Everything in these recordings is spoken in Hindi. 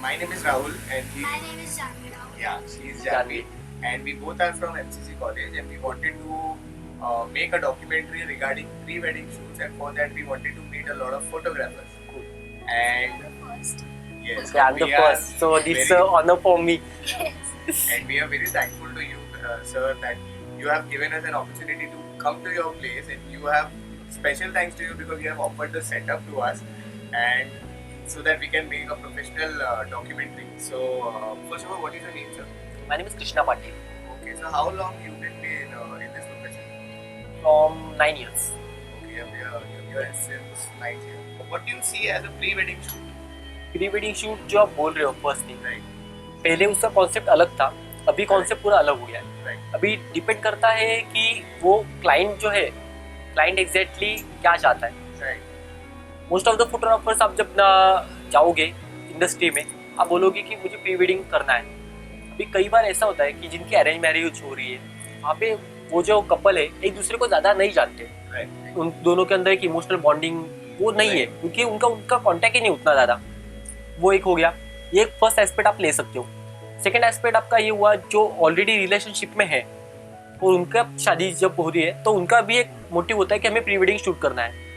My name is Rahul, and My name is Janvi Rahul. yeah, she is Janvi, and we both are from MCC College, and we wanted to make a documentary regarding pre-wedding shoots, and for that we wanted to meet a lot of photographers. And I'm the first. yes, Okay, I'm the we are first, so this very- honor for me. Yes. and we are very thankful to you, sir, that you have given us an opportunity to come to your place, and you have special thanks to you because you have offered the setup to us, and so that we can make a professional documentary. So, first of all, what is your name, sir? My name is Krishna Patil. Okay, so how long you been in this profession? From 9 years. Okay, you're here since 9 years. What do you see as a pre-wedding shoot? Pre wedding shoot जो आप बोल रहे हो फर्स्ट थिंग, Right, पहले उसका कॉन्सेप्ट अलग था, अभी कॉन्सेप्ट पूरा अलग हो गया है. right, अभी डिपेंड करता है कि वो क्लाइंट जो है, क्लाइंट एग्जैक्टली क्या चाहता है. right, most of the photographers आप जब ना जाओगे इंडस्ट्री में, आप बोलोगे कि मुझे प्री वेडिंग करना है. अभी कई बार ऐसा होता है कि जिनकी अरेंज मैरिज हो रही है, वहाँ पे वो जो कपल है एक दूसरे को ज़्यादा नहीं जानते. right. उन दोनों के अंदर एक इमोशनल बॉन्डिंग वो नहीं है, क्योंकि उनका कांटेक्ट ही नहीं उतना ज़्यादा. वो एक हो गया, ये एक फर्स्ट एस्पेक्ट आप ले सकते हो. सेकंड एस्पेक्ट आपका ये हुआ जो ऑलरेडी रिलेशनशिप में है और उनका शादी जब हो रही है तो उनका भी एक मोटिव होता है कि हमें प्री वेडिंग शूट करना है.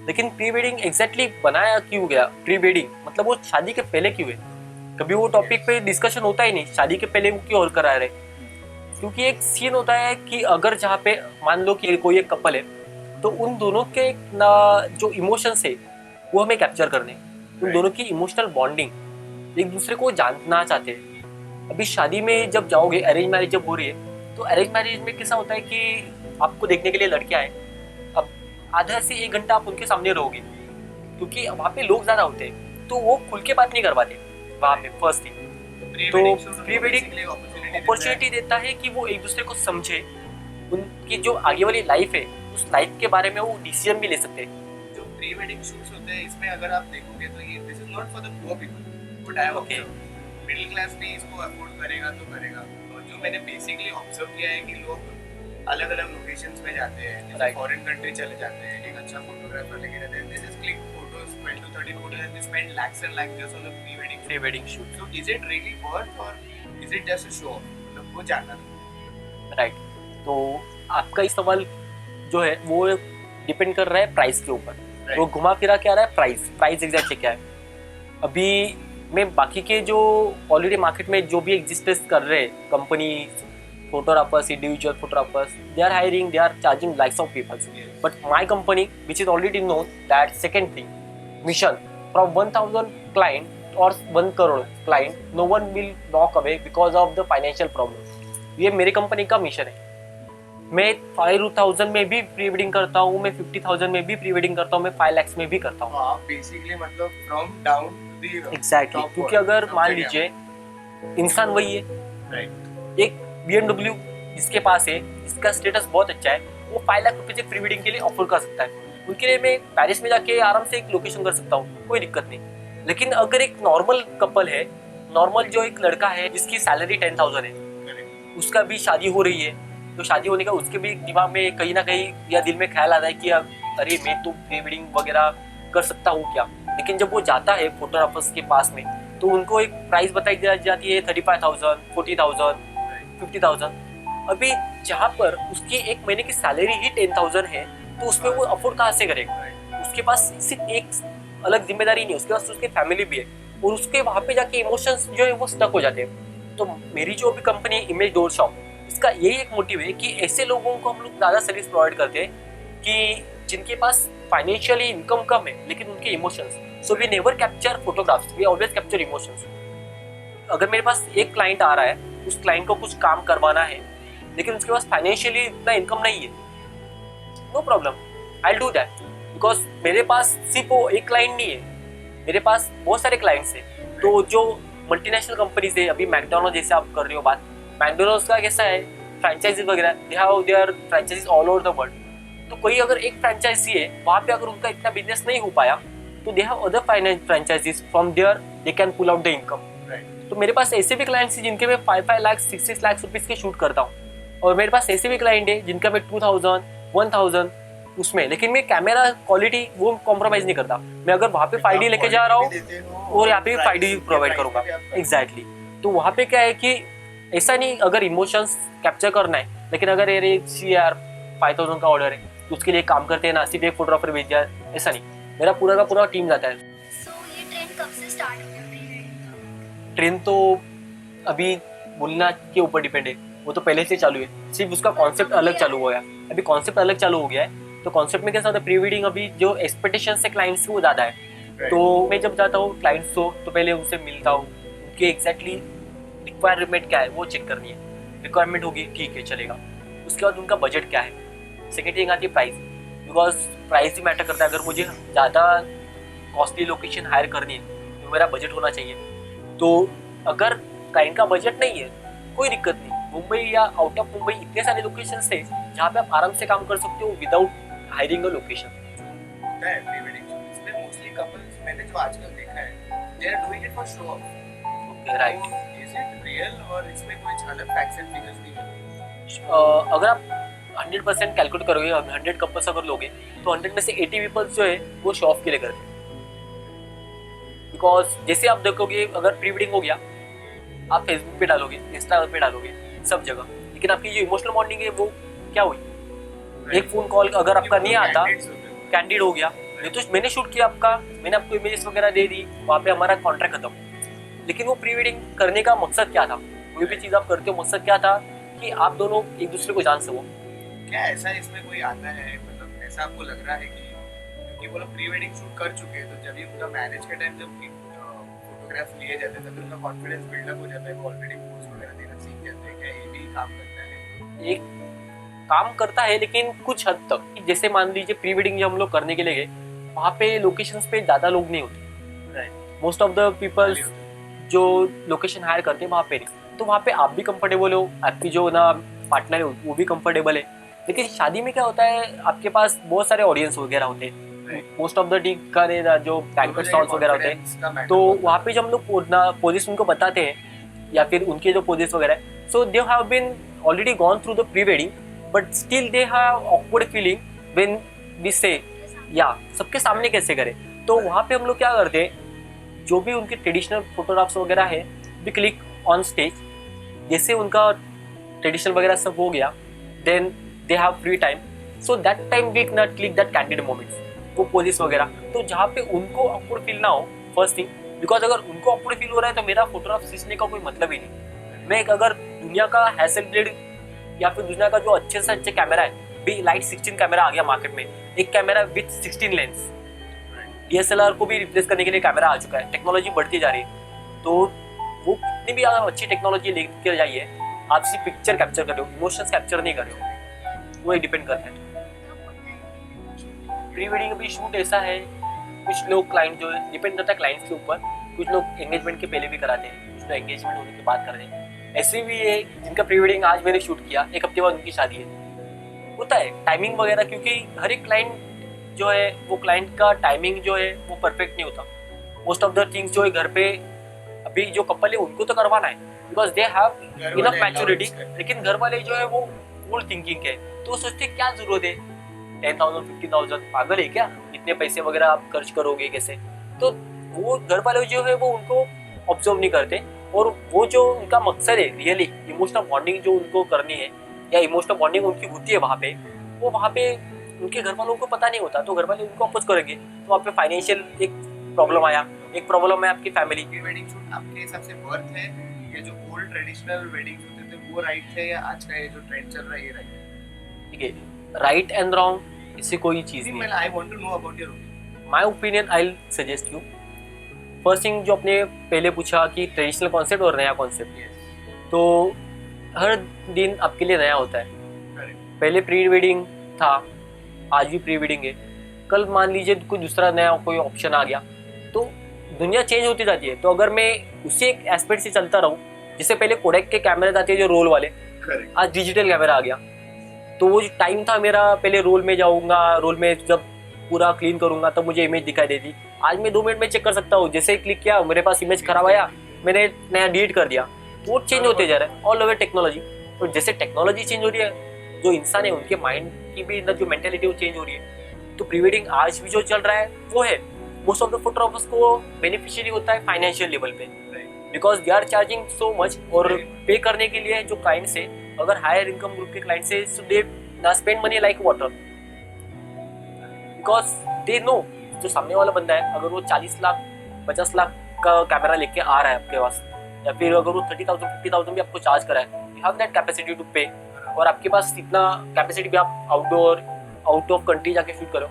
लेकिन प्री वेडिंग एग्जैक्टली बनाया क्यों गया? प्री वेडिंग मतलब वो शादी के पहले क्यों है? कभी वो टॉपिक पे डिस्कशन होता ही नहीं, शादी के पहले वो क्यों और करा रहे. क्योंकि एक सीन होता है कि अगर जहाँ पे मान लो कि कोई एक कपल है, तो उन दोनों के जो इमोशंस है वो हमें कैप्चर करने, उन दोनों की इमोशनल बॉन्डिंग, एक दूसरे को जानना चाहते हैं. अभी शादी में जब जाओगे, अरेंज मैरिज जब हो रही है, तो अरेंज मैरिज में कैसा होता है कि आपको देखने के लिए लड़के आए, अब आधा से 1 घंटा आप उनके सामने रहोगे, क्योंकि वहाँ पे लोग ज़्यादा होते हैं तो वो खुल के बात नहीं कर पाते वहाँ पे. फर्स्ट थिंग तो प्री वेडिंग अपॉर्चुनिटी देता है कि वो एक दूसरे को समझे, उनकी जो आगे वाली लाइफ है उस लाइफ के बारे में वो डिसीजन भी ले सकते हैं. जो प्री वेडिंग शूट्स होते हैं, इसमें अगर आप देखोगे तो ये this is not for the poor people, but I have Okay. Middle class भी इसको अफोर्ड करेगा तो करेगा. और जो मैंने बेसिकली ऑब्जर्व किया है कि लोग अलग अलग लोकेशंस में जाते हैं, जैसे Right. फॉरेन कंट्री चले जाते हैं, एक अच्छा फोटोग्राफर लेके रहते हैं, they just click photos 12 to 13 photos and they spend lakhs and lakhs just on the pre wedding. Pre wedding shoot. So is it really worth or is it just a show off? मतलब वो जानना था. राइट. तो आपका इस सवाल जो है वो डिपेंड कर रहा है प्राइस के ऊपर. Right. वो घुमा फिरा के आ रहा है प्राइस एग्जैक्टली क्या है. अभी मैं बाकी के जो ऑलरेडी मार्केट में जो भी एग्जिस्ट कर रहे हैं company, photographers, individual photographers, they are hiring, they are charging likes of peoples. But my company which is already known that second thing mission from 1000 client और 1 crore client, no one will walk away because of the financial problem. ये मेरी कंपनी का मिशन है. मैं 5000 में भी प्री वेडिंग करता हूँ, मैं 50,000 में भी प्री वेडिंग करता हूँ, मैं 5 lakhs में भी करता हूँ. हाँ, बेसिकली मतलब from down to the exactly. क्योंकि अगर मान लीजिए इंसान वही है, राइट, एक BMW जिसके पास है, जिसका स्टेटस बहुत अच्छा है, वो 5 लाख रुपए से प्री वेडिंग के लिए ऑफर कर सकता है. उनके लिए मैं पेरिस में जाके आराम से एक लोकेशन कर सकता हूँ, कोई दिक्कत नहीं. लेकिन अगर एक नॉर्मल कपल है, नॉर्मल जो एक लड़का है जिसकी सैलरी 10,000 है, उसका भी शादी हो रही है, तो शादी होने का उसके भी दिमाग में कहीं ना कहीं या दिल में ख्याल आता है कि अरे मैं तो प्री वेडिंग वगैरह कर सकता हूँ क्या. लेकिन जब वो जाता है फोटोग्राफर्स के पास में, तो उनको एक प्राइस बताई जाती है 35,000, 40,000, 50,000. अभी जहाँ पर उसकी एक महीने की सैलरी ही 10,000 है, तो उसमें वो अफोर्ड कहाँ से करेगा? उसके पास सिर्फ एक अलग जिम्मेदारी नहीं, उसके पास उसकी फैमिली भी है, और उसके वहाँ पे जाके इमोशंस जो है वो स्टक हो जाते हैं. तो मेरी जो भी कंपनी इमेज डोर शॉप, इसका यही एक मोटिव है कि ऐसे लोगों को हम लोग ज़्यादा सर्विस प्रोवाइड करते हैं कि जिनके पास फाइनेंशियली इनकम कम है लेकिन उनके emotions. So we never capture photographs, we always capture emotions. अगर मेरे पास एक क्लाइंट आ रहा है, उस क्लाइंट को कुछ काम करवाना है, लेकिन उसके पास फाइनेंशियली इतना इनकम नहीं है, no problem, I do that. Because मेरे पास सिर्फ वो एक क्लाइंट नहीं है, मेरे पास बहुत सारे क्लाइंट्स हैं. तो जो मल्टीनेशनल कंपनीज है, अभी मैकडोनल्ड जैसे आप कर रहे हो बात, मैकडोनल्ड्स का कैसा है, फ्रेंचाइजी वगैरह, they have their franchises all over the world. तो कोई अगर एक फ्रेंचाइजी है, वहाँ पे अगर उनका इतना बिजनेस नहीं हो पाया, तो they have other franchisees, from there they can pull out the income. तो मेरे पास ऐसे भी क्लाइंट्स हैं जिनके मैं 5 लाख 6 लाख रुपीज़ के शूट करता हूँ, और मेरे पास ऐसे भी क्लाइंट है जिनका मैं 2,000, 1,000 उसमें, लेकिन मैं कैमरा क्वालिटी वो कॉम्प्रोमाइज नहीं करता। मैं अगर वहाँ पे 5D लेके जा रहा हूँ और यहाँ पे 5D प्रोवाइड करूँगा। एग्जैक्टली। तो वहाँ पे क्या है कि ऐसा नहीं, अगर इमोशंस कैप्चर करना है, लेकिन अगर ये यार 5000 का ऑर्डर है तो उसके लिए काम करते हैं ना, सिर्फ एक फोटोग्राफर भेज दिया, ऐसा नहीं, मेरा पूरा का पूरा टीम जाता है। So, ये ट्रेंड कब से स्टार्ट हो गया प्री-वेडिंग का? ट्रेन तो अभी बोलना के ऊपर डिपेंड है, वो तो पहले से चालू है, सिर्फ उसका कॉन्सेप्ट अलग चालू हो गया। अभी कॉन्सेप्ट अलग चालू हो गया है, तो कॉन्सेप्ट में कैसा होता है, प्री वेडिंग अभी जो एक्सपेक्टेशन से क्लाइंट्स वो ज़्यादा है। तो मैं जब जाता हूँ क्लाइंट्स तो पहले उनसे मिलता हूँ, उनके एग्जैक्टली रिक्वायरमेंट क्या है वो चेक करनी है। रिक्वायरमेंट होगी ठीक है चलेगा, उसके बाद उनका बजट क्या है। सेकेंड थिंग आती है price, because price he matter करता है। अगर मुझे ज़्यादा कॉस्टली लोकेशन हायर करनी है तो मेरा बजट होना चाहिए। तो अगर क्लाइंट का बजट नहीं है कोई दिक्कत नहीं, मुंबई या आउट ऑफ मुंबई इतने सारे लोकेशन है जहाँ पे आप आराम से काम कर सकते हो विदाउट हायरिंग अ लोकेशन। होता है प्री वेडिंग शूट, इसमें मोस्टली कपल्स मैंने जो आजकल देखा है they are doing it for show off. Okay right. Is it real और इसमें कुछ अलग फैक्ट्स एंड फिगर्स भी है? अगर आप 100% कैलकुलेट करोगे, 100 कपल्स अगर लोगे तो 100 में से 80 पीपल्स जो है वो शो ऑफ के लिए करते हैं। बिकॉज जैसे आप देखोगे अगर प्री वेडिंग हो गया, आप फेसबुक पे डालोगे, इंस्टा पे डालोगे, सब जगह, लेकिन आपकी जो इमोशनल बॉन्डिंग है वो क्या हुई? एक फ़ोन कॉल अगर आपका नहीं आता, कैंडिड हो गया, नहीं तो मैंने शूट किया आपका, मैंने आपको इमेजेस वगैरह दे दी, वहाँ पे हमारा कॉन्ट्रैक्ट खत्म। लेकिन वो प्री वेडिंग करने का मकसद क्या था? कोई भी चीज़ आप करते हो मकसद क्या था कि आप दोनों एक दूसरे को जान सको। क्या ऐसा इसमें कोई आता है, मतलब ऐसा आपको लग रहा है कि क्योंकि वो लोग प्री वेडिंग शूट कर चुके हैं तो जब भी उनका मैरिज के टाइम जब फोटोग्राफ्स लिए जाते हैं तब उनका कॉन्फिडेंस बिल्डअप हो जाता है, वो ऑलरेडी पोज वगैरह देना सीख जाते हैं, क्या ये भी काम करता है? एक काम करता है लेकिन कुछ हद तक। जैसे मान लीजिए प्री वेडिंग जब हम लोग करने के लिए गए, वहाँ पे लोकेशंस पे ज़्यादा लोग नहीं होते, मोस्ट ऑफ द पीपल्स जो लोकेशन हायर करते हैं वहाँ पे नहीं, तो वहाँ पे आप भी कंफर्टेबल हो, आपकी जो ना पार्टनर है वो भी कंफर्टेबल है। लेकिन शादी में क्या होता है, आपके पास बहुत सारे ऑडियंस वगैरह होते हैं, मोस्ट ऑफ द टी का जो बैंक्वेट स्टॉल्स वगैरह होते हैं, तो वहाँ पे जब हम लोग पोजिस उनको बताते हैं या फिर उनके जो पोजिस वगैरह, so they have been already gone through the pre wedding but still they have awkward feeling when we say या सबके सामने कैसे करें। तो वहाँ पे हम लोग क्या करते हैं, जो भी उनके ट्रेडिशनल फोटोग्राफ्स वगैरह है वी क्लिक ऑन स्टेज। जैसे उनका ट्रेडिशनल वगैरह सब हो गया, then they have free time, so that time we not click that candid moments, वो पोजिस वगैरह, तो जहाँ पे उनको ऑकवर्ड फील ना हो फर्स्ट थिंग। बिकॉज अगर उनको ऑकवर्ड फील हो रहा है तो मेरा फोटोग्राफ खींचने का कोई मतलब ही नहीं। मैं अगर दुनिया का हैसलब्लेड या फिर दुनिया का जो अच्छे से अच्छे कैमरा है, भी लाइट 16 कैमरा आ गया मार्केट में, एक कैमरा विथ 16 लेंस, DSLR को भी रिप्लेस करने के लिए कैमरा आ चुका है, टेक्नोलॉजी बढ़ती जा रही है। तो वो कितनी भी अच्छी टेक्नोलॉजी लेकर जाइए, आप सिर्फ पिक्चर कैप्चर कर रहे हो, इमोशंस कैप्चर नहीं कर रहे हो, वो डिपेंड करता है। प्री वेडिंग भी शूट ऐसा है, कुछ लोग क्लाइंट जो है डिपेंड करता है क्लाइंट्स के ऊपर, कुछ लोग एंगेजमेंट के पहले भी कराते हैं, कुछ लोग एंगेजमेंट होने के बाद करते हैं। ऐसे भी है जिनका प्री वेडिंग आज मैंने शूट किया, एक हफ्ते बाद उनकी शादी है। होता है टाइमिंग वगैरह, क्योंकि हर एक क्लाइंट जो है वो क्लाइंट का टाइमिंग जो है वो परफेक्ट नहीं होता। मोस्ट ऑफ द थिंग्स जो है घर पे अभी जो कपल है उनको तो करवाना है because they have enough maturity, लेकिन घर वाले जो है वो ओल्ड थिंकिंग है, तो सोचते क्या जरूरत है 10,000 15,000, पागल है क्या, इतने पैसे वगैरह आप खर्च करोगे कैसे। तो वो घर वाले जो है वो उनको ऑब्जर्व नहीं करते, और वो जो उनका मकसद है रियली इमोशनल बॉन्डिंग जो उनको करनी है या इमोशनल बॉन्डिंग उनकी होती है वहाँ पे, वो वहाँ पे उनके घर वालों को पता नहीं होता, तो घर वाले उनको अपोज करेंगे, तो वहाँ पे फाइनेंशियल एक प्रॉब्लम आया, एक प्रॉब्लम है आपकी फैमिली। प्री वेडिंग शूट आपके हिसाब से वर्थ है, ये जो ओल्ड ट्रेडिशनल वेडिंग होते थे वो राइट है, या आज का ये जो ट्रेंड चल रहा है ये राइट है? ठीक है, राइट एंड रॉन्ग इससे कोई चीज़ नहीं है। I want to know about your opinion. My opinion I will suggest you. First thing जो आपने पहले पूछा कि ट्रेडिशनल कॉन्सेप्ट और नया कॉन्सेप्ट, तो हर दिन आपके लिए नया होता है। पहले प्री वेडिंग था, आज भी प्री वेडिंग है, कल मान लीजिए कोई दूसरा नया कोई ऑप्शन आ गया, तो दुनिया चेंज होती जाती है। तो अगर मैं उसी एक एस्पेक्ट से चलता रहूँ, जैसे पहले कोडेक के कैमरे आते हैं जो रोल वाले, आज डिजिटल कैमरा आ गया, तो वो जो टाइम था मेरा, पहले रोल में जाऊँगा, रोल में जब पूरा क्लीन करूँगा तब मुझे इमेज दिखाई देती, आज मैं 2 मिनट में चेक कर सकता हूँ, जैसे ही क्लिक किया मेरे पास इमेज खराब आया, मैंने नया डिलीट कर दिया। वो चेंज होते जा रहा है ऑल ओवर टेक्नोलॉजी। तो जैसे टेक्नोलॉजी चेंज हो रही है जो इंसान है उनके माइंड की भी जो मेंटेलिटी वो चेंज हो रही है। तो प्री वेडिंग आज भी जो चल रहा है वो है, मोस्ट ऑफ द फोटोग्राफर्स को बेनिफिशियरी होता है फाइनेंशियल लेवल पे, because they are charging so much. और पे करने के लिए जो क्लाइंट्स है, अगर हायर इनकम ग्रुप के क्लाइंट्स है, so they spend money like water, because they know जो सामने वाला बंदा है, अगर वो 40 लाख 50 लाख का कैमरा लेके आ रहा है आपके पास, या फिर अगर वो 30,000 50,000 भी आपको चार्ज करा है, you have that capacity to pay, और आपके पास इतना कैपेसिटी भी आप आउट ऑफ कंट्री जाके शूट करो,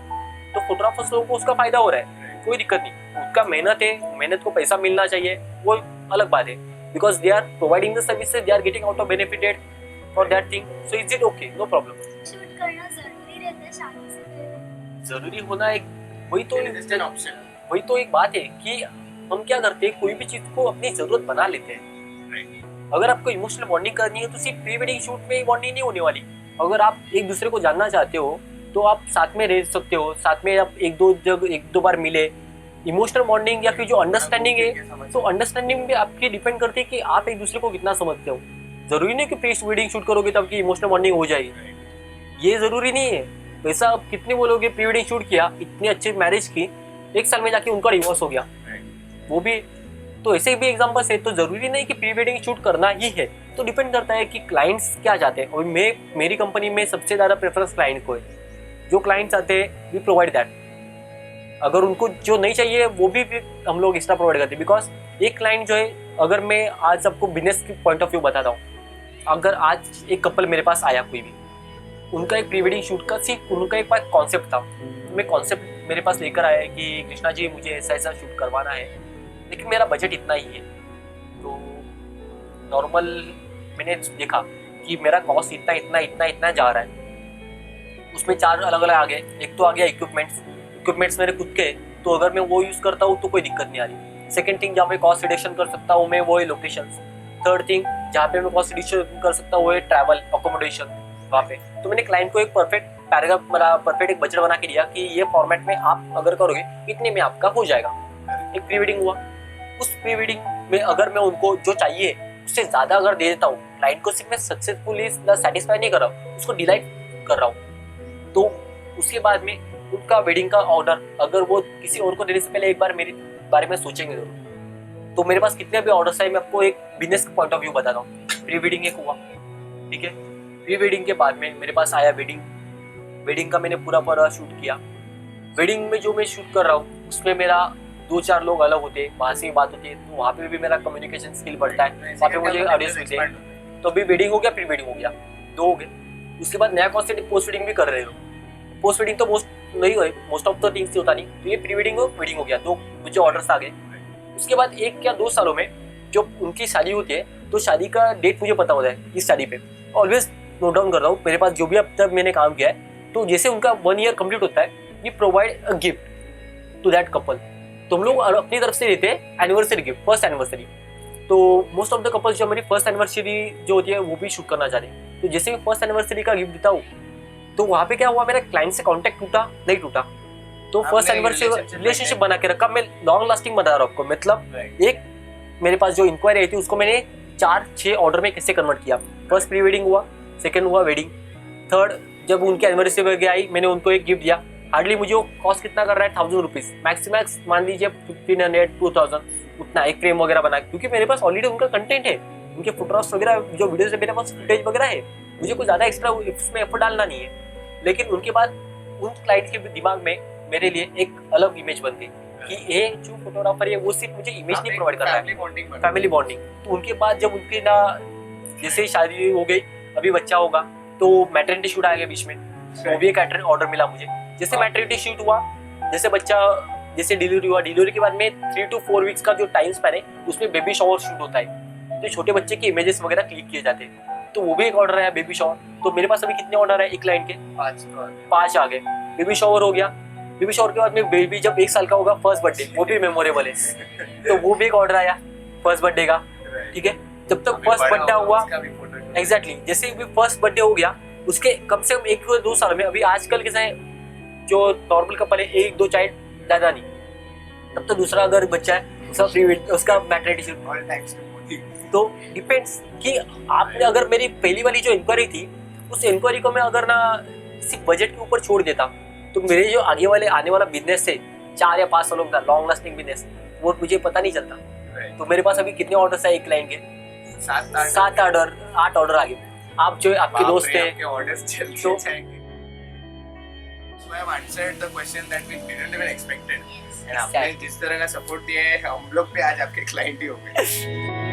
तो फोटोग्राफर्स लोगों को उसका फायदा हो रहा है, कोई दिक्कत नहीं। उसका मेहनत है, मेहनत को पैसा मिलना चाहिए, वो अलग बात है, because they are providing the services, they are getting out of benefited for that thing, so is it okay, no problem. Shoot करना जरूरी रहता है शादी से पहले? जरूरी होना एक वही तो Just an option. वही तो एक बात है कि हम क्या करते हैं, कोई भी चीज को अपनी जरूरत बना लेते हैं। अगर आपको इमोशनल बॉन्डिंग करनी है तो सिर्फ प्री वेडिंग शूट में ही बॉन्डिंग नहीं होने वाली। अगर आप एक दूसरे को जानना चाहते हो तो आप साथ में रह सकते हो, साथ में आप एक दो बार मिले, इमोशनल बॉन्डिंग या फिर जो अंडरस्टैंडिंग है, तो अंडरस्टैंडिंग भी आपकी डिपेंड करती है कि आप एक दूसरे को कितना समझते हो। जरूरी नहीं कि प्री वेडिंग शूट करोगे तब की इमोशनल बॉन्डिंग हो जाएगी, ये जरूरी नहीं है। वैसा आप कितने बोलोगे प्री वेडिंग शूट किया, इतनी अच्छी मैरिज की, 1 साल में जाके उनका डिवोर्स हो गया, वो भी तो ऐसे भी एग्जांपल्स है। तो जरूरी नहीं कि प्री वेडिंग शूट करना ही है, तो डिपेंड करता है कि क्लाइंट्स क्या चाहते हैं। और मेरी कंपनी में सबसे ज़्यादा प्रेफरेंस क्लाइंट को है, जो क्लाइंट्स आते हैं वी प्रोवाइड दैट। अगर उनको जो नहीं चाहिए वो भी हम लोग एक्स्ट्रा प्रोवाइड करते हैं, बिकॉज एक क्लाइंट जो है, अगर मैं आज आपको बिजनेस की पॉइंट ऑफ व्यू बताता हूँ, अगर आज एक कपल मेरे पास आया, कोई भी, उनका एक प्री वेडिंग शूट का सिर्फ उनका एक पास कॉन्सेप्ट था, मैं कॉन्सेप्ट मेरे पास लेकर आया कि कृष्णा जी मुझे ऐसा ऐसा शूट करवाना है, लेकिन मेरा बजट इतना ही है। तो नॉर्मल मैंने देखा कि मेरा कॉस्ट इतना जा रहा है, उसमें 4 अलग अलग आ गए। एक तो आ गया इक्विपमेंट्स मेरे खुद के, तो अगर मैं वो यूज़ करता हूँ तो कोई दिक्कत नहीं आ रही। सेकंड थिंग जहाँ पे कॉस्ट रिडक्शन कर सकता हूँ मैं, वो है लोकेशंस। थर्ड थिंग जहाँ पे मैं कॉस्ट रिडक्शन कर सकता हूँ वो है ट्रैवल अकोमोडेशन वहाँ पे। तो मैंने क्लाइंट को एक परफेक्ट एक बजट बना के दिया कि ये फॉर्मेट में आप अगर करोगे इतने में आपका हो जाएगा। एक प्री वेडिंग हुआ, उस प्री वेडिंग में अगर मैं उनको जो चाहिए उससे ज़्यादा अगर दे देता हूँ, क्लाइंट को सिर्फ मैं सक्सेसफुली सेटिस्फाई नहीं कर रहा हूँ, उसको डिलाइट कर रहा हूँ, तो उसके बाद में उनका वेडिंग का ऑर्डर अगर वो किसी और को देने से पहले एक बार मेरे बारे में सोचेंगे जरूर। तो मेरे पास कितने भी ऑर्डर्स आए, मैं आपको एक बिजनेस पॉइंट ऑफ व्यू बताता हूँ। प्री वेडिंग एक हुआ, ठीक है, प्री वेडिंग के बाद में मेरे पास आया वेडिंग का मैंने पूरा शूट किया। वेडिंग में जो मैं शूट कर रहा हूँ उसमें मेरा 2-4 लोग अलग होते हैं, वहाँ से भी बात होती है, तो वहाँ पे भी मेरा कम्युनिकेशन स्किल बढ़ता है, वहाँ पे मुझे ऑडियंस मिलते हैं। तो अभी वेडिंग हो गया, प्री वेडिंग हो गया, 2 हो गए। उसके बाद नया कॉन्सेप्ट पोस्ट वेडिंग भी कर रहे हो। पोस्ट वेडिंग तो मोस्ट ऑफ द थिंग्स होता नहीं, तो ये प्री वेडिंग वेडिंग हो गया, 2 मुझे ऑर्डर्स आ गए। उसके बाद 1 या 2 सालों में जो उनकी शादी होती है, तो शादी का डेट मुझे पता होता है इस शादी पे, ऑलवेज नोट डाउन कर रहा हूँ मेरे पास जो भी अब तक मैंने काम किया है। तो जैसे उनका 1 ईयर कंप्लीट होता है, we provide a gift to that couple. तो हम लोग अपनी तरफ से देते हैं एनिवर्सरी गिफ्ट, फर्स्ट एनिवर्सरी। तो मोस्ट ऑफ द कपल्स जो मेरी फर्स्ट एनिवर्सरी जो होती है वो भी शूट करना चाहते हैं। तो जैसे मैं फर्स्ट एनिवर्सरी का गिफ्ट देता हूँ, तो वहाँ पे क्या हुआ, मेरा क्लाइंट से कॉन्टैक्ट टूटा नहीं टूटा, तो फर्स्ट एनिवर्सरी रिलेशनशिप बना के रखा। मैं लॉन्ग लास्टिंग बता रहा हूँ आपको, मतलब एक मेरे पास जो इंक्वायरी आई थी उसको मैंने 4-6 ऑर्डर में कैसे कन्वर्ट किया। फर्स्ट प्री वेडिंग हुआ, सेकंड हुआ वेडिंग, थर्ड जब उनकी एनिवर्सरी वगैरह आई मैंने उनको एक गिफ्ट दिया। हार्डली मुझे वो कॉस्ट कितना कर रहा है, 1000 रुपीज़ मैक्स मान लीजिए 1500-2000 उतना एक फ्रेम वगैरह बना, क्योंकि मेरे पास ऑलरेडी उनका कंटेंट है, उनके फोटोग्राफ्स वगैरह जो वीडियोज है, मेरे पास फुटेज वगैरह है, मुझे कोई ज़्यादा एक्स्ट्रा इसमें एफर्ट डालना नहीं है। लेकिन उनके बाद उन क्लाइंट के दिमाग में मेरे लिए एक अलग इमेज बन गई कि ये जो फोटोग्राफर है वो सिर्फ मुझे इमेज नहीं प्रोवाइड कर रहा है, फैमिली बॉन्डिंग। तो उनके बाद जब उनकी ना जैसे शादी हो गई, अभी बच्चा होगा, तो मैटरनिटी शूट आ गया बीच में, तो भी एक ऑर्डर मिला मुझे। जैसे मैटरनिटी शूट हुआ, जैसे बच्चा जैसे डिलीवरी हुआ, डिलीवरी के बाद में 3 to 4 वीक्स का जो टाइम स्पैन है उसमें बेबी शावर शूट होता है, तो छोटे बच्चे के इमेजेस वगैरह क्लिक किए जाते हैं, तो वो भी एक ऑर्डर है बेबी शावर। तो मेरे पास अभी कितने ऑर्डर है एक क्लाइंट के, 5 आ गए। बेबी शावर हो गया, बेबी शावर के बाद में बेबी जब 1 साल का होगा, फर्स्ट बर्थडे, वो भी मेमोरेबल है, तो वो भी एक ऑर्डर आया फर्स्ट बर्थडे का, ठीक है। जब तक फर्स्ट बर्थडे हुआ, एग्जैक्टली जैसे भी फर्स्ट बर्थडे हो गया, उसके कम से कम 1-2 साल में, अभी आजकल के जो नॉर्मल कपल है 1-2 चाइल्ड ज़्यादा नहीं, तब तो दूसरा अगर बच्चा है उसका मैटरनिटी शूट। तो डिपेंड्स कि आपने अगर मेरी पहली वाली जो इंक्वायरी थी उस इंक्वायरी को मैं अगर ना सिर्फ बजट के ऊपर छोड़ देता तो मेरे जो आगे वाले आने वाला बिजनेस है 4 या 5 सालों का लॉन्ग लास्टिंग बिजनेस, वो मुझे पता नहीं चलता। Right. तो मेरे पास अभी कितने ऑर्डर्स है एक क्लाइंट के? 7 8 ऑर्डर आगे। आप जो आपके दोस्त है आपके ऑर्डर्स चलते तो- जाएंगे। So I have answered the question that we didn't even expected. Yes. And आपने जिस तरह का सपोर्ट दिया है, हम लोग भी आज आपके क्लाइंट ही हो गए।